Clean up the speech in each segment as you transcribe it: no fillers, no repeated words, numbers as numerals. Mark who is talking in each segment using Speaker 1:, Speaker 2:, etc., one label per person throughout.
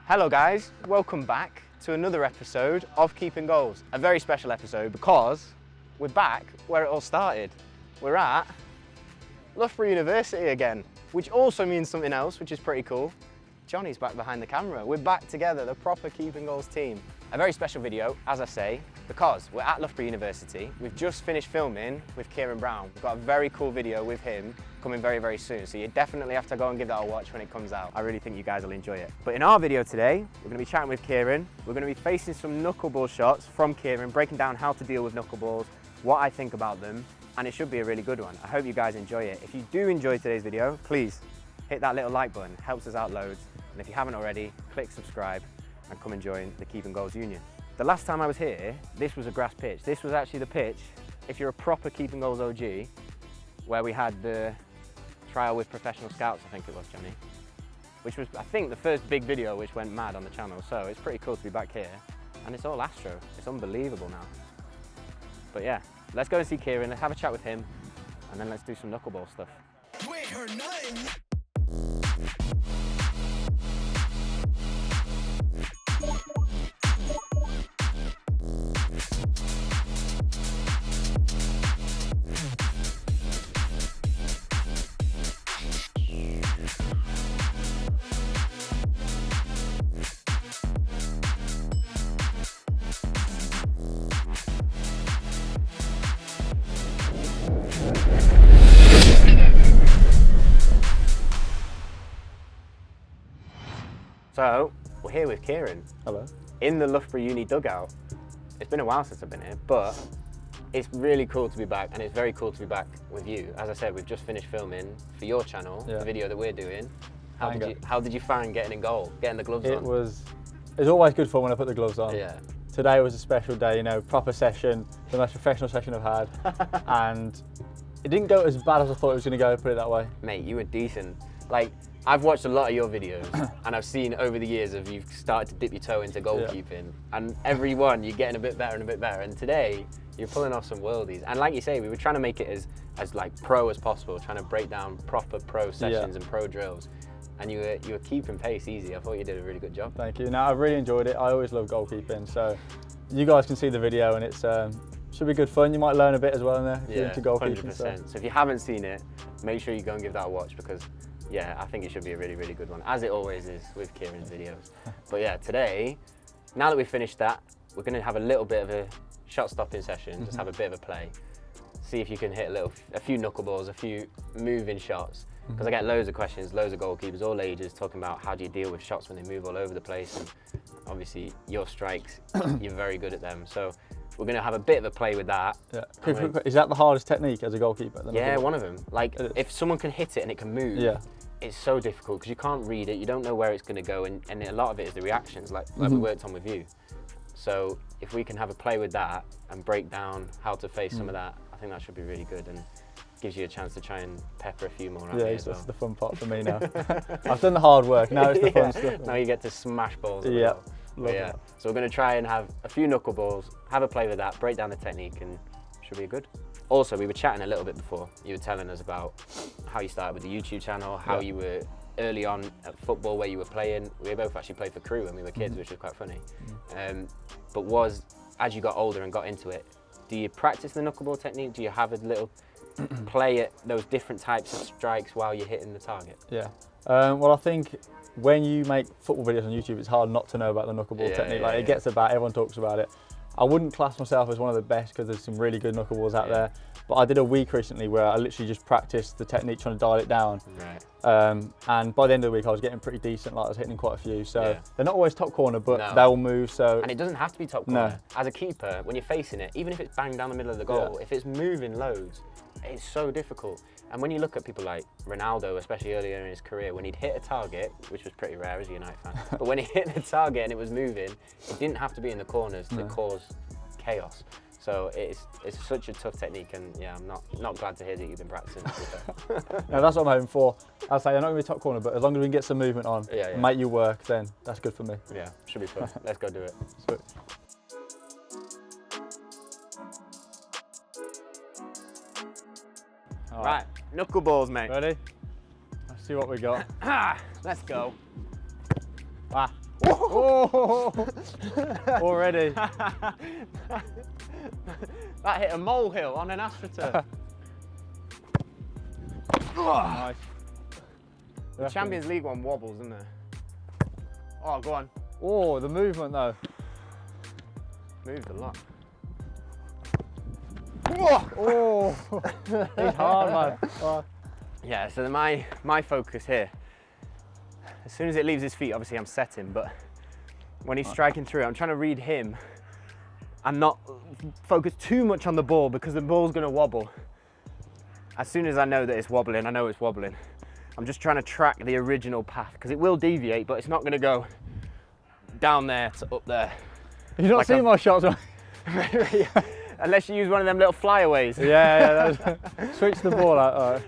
Speaker 1: Hello guys, welcome back to another episode of Keeping Goals. A very special episode because we're back where it all started. We're at Loughborough University again, which also means something else, which is pretty cool. Johnny's back behind the camera. We're back together, the proper Keeping Goals team. A very special video, as I say, because we're at Loughborough University. We've just finished filming with Kieran Brown. We've got a very cool video with him coming very, very soon. So you definitely have to go and give that a watch when it comes out. I really think you guys will enjoy it. But in our video today, we're gonna be chatting with Kieran. We're gonna be facing some knuckleball shots from Kieran, breaking down how to deal with knuckleballs, what I think about them, and it should be a really good one. I hope you guys enjoy it. If you do enjoy today's video, please hit that little like button, helps us out loads. And if you haven't already, click subscribe and come and join the Keeping Goals Union. The last time I was here, this was a grass pitch. This was actually the pitch, if you're a proper Keeping Goals OG, where we had the trial with professional scouts, I think it was, Johnny, which was, I think, the first big video which went mad on the channel. So it's pretty cool to be back here. And it's all Astro. It's unbelievable now. But yeah, let's go and see Kieran, let's have a chat with him, and then let's do some knuckleball stuff.
Speaker 2: You ain't heard nothing.
Speaker 1: So, we're here with Kieran.
Speaker 3: Hello.
Speaker 1: In the Loughborough Uni dugout. It's been a while since I've been here, but it's really cool to be back, and it's very cool to be back with you. As I said, we've just finished filming for your channel, the video that we're doing. How did you find getting in goal, getting the gloves on?
Speaker 3: It was always good fun when I put the gloves on.
Speaker 1: Yeah.
Speaker 3: Today was a special day, you know, proper session, the most professional session I've had, and it didn't go as bad as I thought it was going to go, put it that way.
Speaker 1: Mate, you were decent. Like, I've watched a lot of your videos and I've seen over the years of you've started to dip your toe into goalkeeping, and every one you're getting a bit better and a bit better, and today you're pulling off some worldies. And like you say, we were trying to make it as like pro as possible, trying to break down proper pro sessions and pro drills, and you were keeping pace easy. I thought you did a really good job.
Speaker 3: Thank you. No, I really enjoyed it. I always love goalkeeping, so you guys can see the video, and it's should be good fun. You might learn a bit as well in there if you're into goalkeeping.
Speaker 1: 100%. So if you haven't seen it, make sure you go and give that a watch, because yeah, I think it should be a really, really good one, as it always is with Kieran's videos. But yeah, today, now that we've finished that, we're going to have a little bit of a shot stopping session, just have a bit of a play, see if you can hit a few knuckleballs, a few moving shots, because I get loads of questions, loads of goalkeepers, all ages, talking about how do you deal with shots when they move all over the place, and obviously your strikes, you're very good at them. So we're going to have a bit of a play with that. Yeah.
Speaker 3: Is that the hardest technique as a goalkeeper?
Speaker 1: Yeah, one of them. Like, if someone can hit it and it can move, it's so difficult because you can't read it, you don't know where it's going to go, and a lot of it is the reactions, like we worked on with you. So if we can have a play with that and break down how to face some of that, I think that should be really good, and gives you a chance to try and pepper a few more.
Speaker 3: Yeah, that's the fun part for me now. I've done the hard work, now it's the fun stuff.
Speaker 1: Now you get to smash balls. Yeah. Yeah. So we're going to try and have a few knuckleballs, have a play with that, break down the technique, and should be good. Also, we were chatting a little bit before. You were telling us about how you started with the YouTube channel, how you were early on at football, where you were playing. We both actually played for Crewe when we were kids, which was quite funny. But as you got older and got into it, do you practice the knuckleball technique? Do you have a little play at those different types of strikes while you're hitting the target?
Speaker 3: Yeah. Well, I think when you make football videos on YouTube, it's hard not to know about the knuckleball technique. It gets about, everyone talks about it. I wouldn't class myself as one of the best because there's some really good knuckleballs out there. But I did a week recently where I literally just practiced the technique, trying to dial it down. And by the end of the week, I was getting pretty decent. Like, I was hitting quite a few. So they're not always top corner, but they'll move. So
Speaker 1: and it doesn't have to be top corner. As a keeper, when you're facing it, even if it's banged down the middle of the goal, if it's moving loads, it's so difficult. And when you look at people like Ronaldo, especially earlier in his career, when he'd hit a target, which was pretty rare as a United fan, but when he hit the target and it was moving, it didn't have to be in the corners to cause chaos. So it's such a tough technique, and yeah, I'm not glad to hear that you've been practicing.
Speaker 3: No, that's what I'm hoping for. I'll say I'm not going to be top corner, but as long as we can get some movement on, make you work, then that's good for me.
Speaker 1: Yeah, should be fun. Let's go do it.
Speaker 3: Sweet.
Speaker 1: Right, knuckleballs, mate.
Speaker 3: Ready? Let's see what we got.
Speaker 1: Let's go.
Speaker 3: Oh! Already.
Speaker 1: That hit a molehill on an AstroTurf.
Speaker 3: Nice.
Speaker 1: The Champions League one wobbles, isn't it? Oh, go on.
Speaker 3: Oh, the movement though.
Speaker 1: Moved a lot.
Speaker 3: Oh, he's hard, man. Oh.
Speaker 1: Yeah, so my focus here, as soon as it leaves his feet, obviously I'm setting, but when he's striking through, I'm trying to read him and not focus too much on the ball because the ball's going to wobble. As soon as I know that it's wobbling, I know it's wobbling. I'm just trying to track the original path because it will deviate, but it's not going to go down there to up there.
Speaker 3: You've not
Speaker 1: like
Speaker 3: seen my shots, right?
Speaker 1: Unless you use one of them little flyaways.
Speaker 3: Yeah, switch the ball out. All right.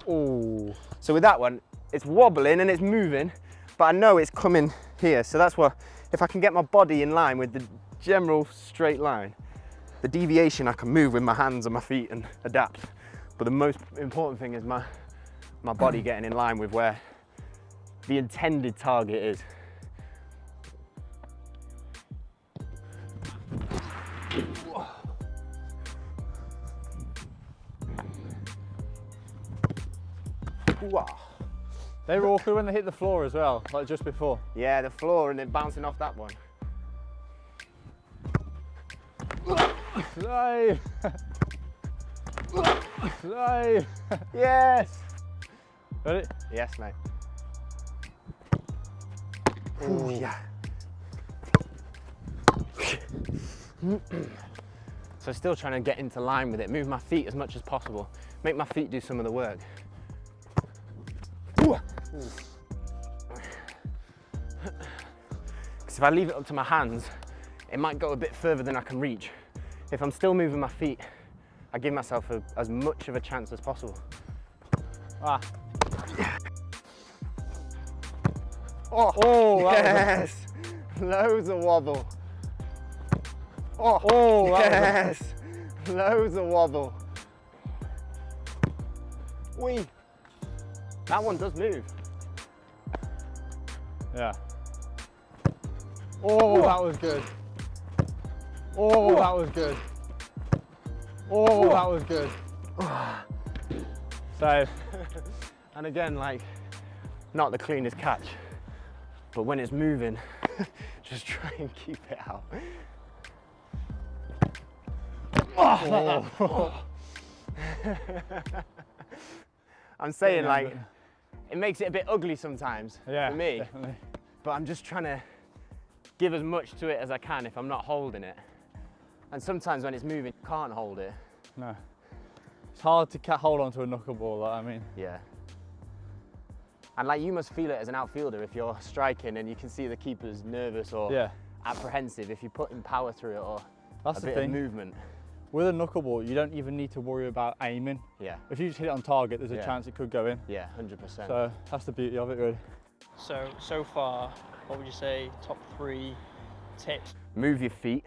Speaker 3: Oh.
Speaker 1: So with that one, it's wobbling and it's moving, but I know it's coming here. So that's what, if I can get my body in line with the general straight line, the deviation I can move with my hands and my feet and adapt. But the most important thing is my body getting in line with where the intended target is. Wow.
Speaker 3: They were awkward when they hit the floor as well, like just before.
Speaker 1: Yeah, the floor and then bouncing off that one.
Speaker 3: Save! Save!
Speaker 1: Yes!
Speaker 3: Ready?
Speaker 1: Yes, mate. Ooh, yeah. So still trying to get into line with it, move my feet as much as possible, make my feet do some of the work. Because if I leave it up to my hands, it might go a bit further than I can reach. If I'm still moving my feet, I give myself as much of a chance as possible.
Speaker 3: Ah.
Speaker 1: Oh, yes! Loads of wobble.
Speaker 3: Oh,
Speaker 1: yes! Loads of wobble. Whee! That one does move.
Speaker 3: Yeah. Oh, that was good. Oh, that was good. Oh, that was good. Save.
Speaker 1: And again, like, not the cleanest catch, but when it's moving, just try and keep it out. Oh. I'm saying, like, it makes it a bit ugly sometimes for me,
Speaker 3: definitely.
Speaker 1: but I'm just trying to give as much to it as I can if I'm not holding it. And sometimes when it's moving, you can't hold it.
Speaker 3: No. It's hard to hold on to a knuckleball, like, I mean.
Speaker 1: Yeah. And like, you must feel it as an outfielder if you're striking and you can see the keeper's nervous or apprehensive if you're putting power through it or
Speaker 3: That's
Speaker 1: a
Speaker 3: the
Speaker 1: bit
Speaker 3: thing.
Speaker 1: of movement.
Speaker 3: With a knuckleball, you don't even need to worry about aiming.
Speaker 1: Yeah.
Speaker 3: If you just hit it on target, there's a chance it could go in.
Speaker 1: Yeah, 100%.
Speaker 3: So that's the beauty of it, really.
Speaker 2: So far, what would you say, top 3 tips?
Speaker 1: Move your feet.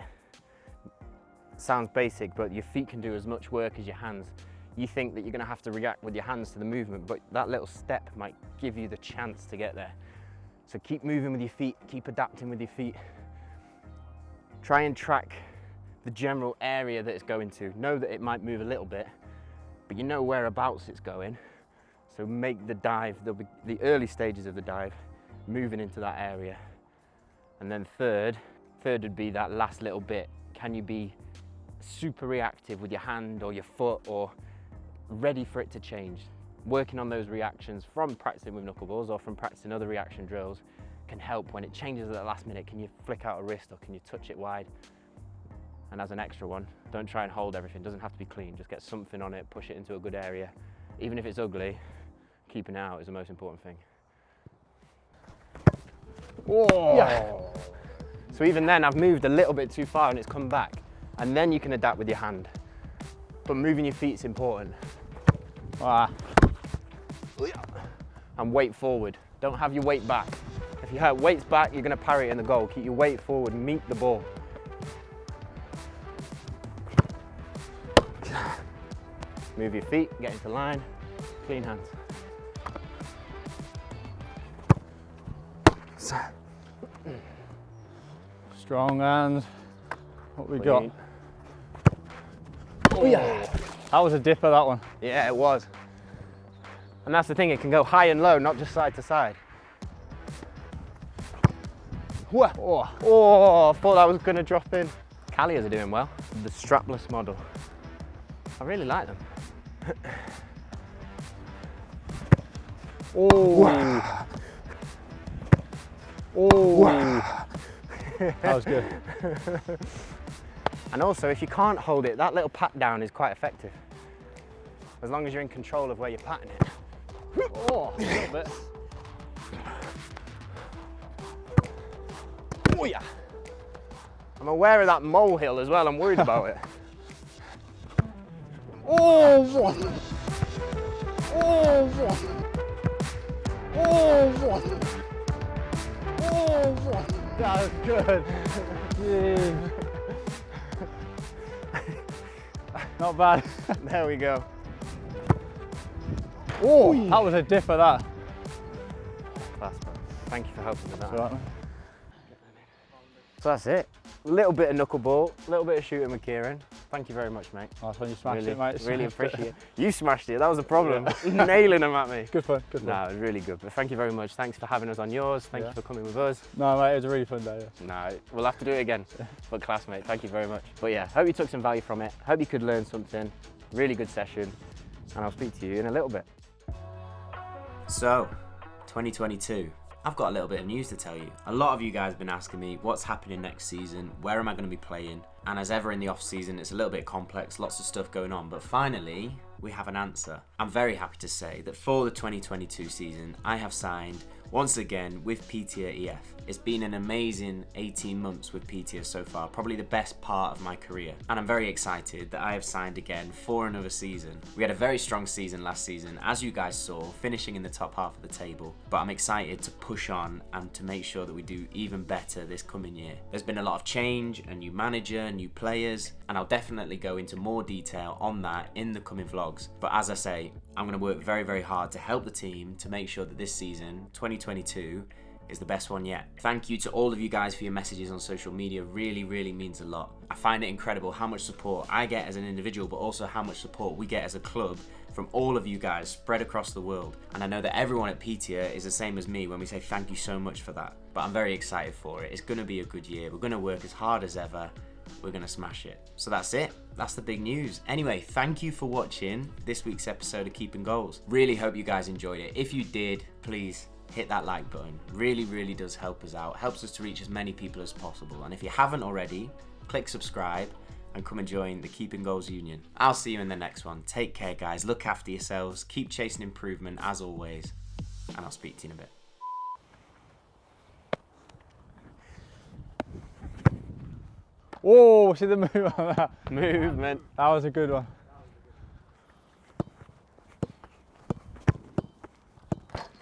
Speaker 1: Sounds basic, but your feet can do as much work as your hands. You think that you're going to have to react with your hands to the movement, but that little step might give you the chance to get there. So keep moving with your feet, keep adapting with your feet. Try and track the general area that it's going to. Know that it might move a little bit, but you know whereabouts it's going. So make the dive, there'll be the early stages of the dive, moving into that area. And then third would be that last little bit. Can you be super reactive with your hand or your foot or ready for it to change? Working on those reactions from practicing with knuckleballs or from practicing other reaction drills can help when it changes at the last minute. Can you flick out a wrist or can you touch it wide? And as an extra one, don't try and hold everything. It doesn't have to be clean. Just get something on it, push it into a good area. Even if it's ugly, keeping it out is the most important thing.
Speaker 3: Whoa.
Speaker 1: Yeah. So even then, I've moved a little bit too far and it's come back. And then you can adapt with your hand. But moving your feet is important.
Speaker 3: Ah.
Speaker 1: And weight forward. Don't have your weight back. If you have weights back, you're going to parry it in the goal. Keep your weight forward, meet the ball. Move your feet, get into line, clean hands. balls.
Speaker 3: Strong hands. What we
Speaker 1: Clean.
Speaker 3: got? Oh yeah. That was a dipper, that one.
Speaker 1: Yeah, it was. And that's the thing, it can go high and low, not just side to side. Oh, I thought that was going to drop in. Callias are doing well. The strapless model. I really like them.
Speaker 3: Oh. Oh. That was good.
Speaker 1: And also, if you can't hold it, that little pat down is quite effective. As long as you're in control of where you're patting it.
Speaker 3: Oh, a little bit.
Speaker 1: Oh yeah. I'm aware of that molehill as well, I'm worried about it.
Speaker 3: Oh, what? Oh, what? Oh, what? Oh, what? That was good. Jeez. Not bad.
Speaker 1: There we go.
Speaker 3: Oh, that was a dipper, that.
Speaker 1: Class, bro. Thank you for helping with that.
Speaker 3: That's all right, man.
Speaker 1: So that's it. A little bit of knuckleball, a little bit of shooting with Kieran. Thank you very much, mate.
Speaker 3: Nice one, you smashed
Speaker 1: Really,
Speaker 3: it, mate.
Speaker 1: really
Speaker 3: Smashed
Speaker 1: appreciate it. You smashed it, that was the problem. Nailing them at me.
Speaker 3: Good fun, good fun.
Speaker 1: No, it was really good. But thank you very much. Thanks for having us on yours. Thank
Speaker 3: Yeah.
Speaker 1: you for coming with us.
Speaker 3: No, mate, it was a really fun day. Yeah.
Speaker 1: No, we'll have to do it again. But class, mate, thank you very much. But yeah, hope you took some value from it. Hope you could learn something. Really good session. And I'll speak to you in a little bit.
Speaker 4: So, 2022. I've got a little bit of news to tell you. A lot of you guys have been asking me what's happening next season, where am I going to be playing? And as ever in the off season, it's a little bit complex, lots of stuff going on, but finally, we have an answer. I'm very happy to say that for the 2022 season, I have signed once again with PTIA EF. It's been an amazing 18 months with PTIA so far, probably the best part of my career. And I'm very excited that I have signed again for another season. We had a very strong season last season, as you guys saw, finishing in the top half of the table. But I'm excited to push on and to make sure that we do even better this coming year. There's been a lot of change, a new manager, new players, and I'll definitely go into more detail on that in the coming vlogs. But as I say, I'm going to work very, very hard to help the team to make sure that this season, 2022, is the best one yet. Thank you to all of you guys for your messages on social media. Really, really means a lot. I find it incredible how much support I get as an individual, but also how much support we get as a club from all of you guys spread across the world. And I know that everyone at PTIA is the same as me when we say thank you so much for that. But I'm very excited for it. It's going to be a good year. We're going to work as hard as ever. We're going to smash it. So that's it. That's the big news. Anyway, thank you for watching this week's episode of Keeping Goals. Really hope you guys enjoyed it. If you did, please hit that like button. Really, really does help us out. Helps us to reach as many people as possible. And if you haven't already, click subscribe and come and join the Keeping Goals Union. I'll see you in the next one. Take care, guys. Look after yourselves. Keep chasing improvement as always. And I'll speak to you in a bit.
Speaker 3: Oh, see the move on that?
Speaker 1: Movement.
Speaker 3: That was a good one.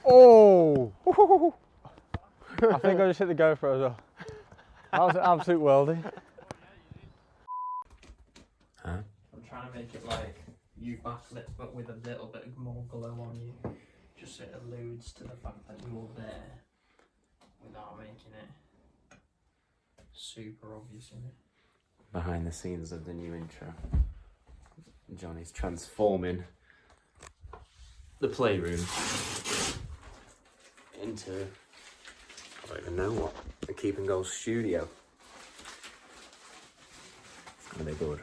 Speaker 3: Oh! I think I just hit the GoPro as well. That was an absolute worldie.
Speaker 4: Huh?
Speaker 2: I'm trying to make it like you backlit, but with a little bit more glow on you, just so it alludes to the fact that you're there, without making it super obvious in it.
Speaker 4: Behind the scenes of the new intro, Johnny's transforming the playroom into, I don't even know what, a Keeping Goals studio. It's gonna be good.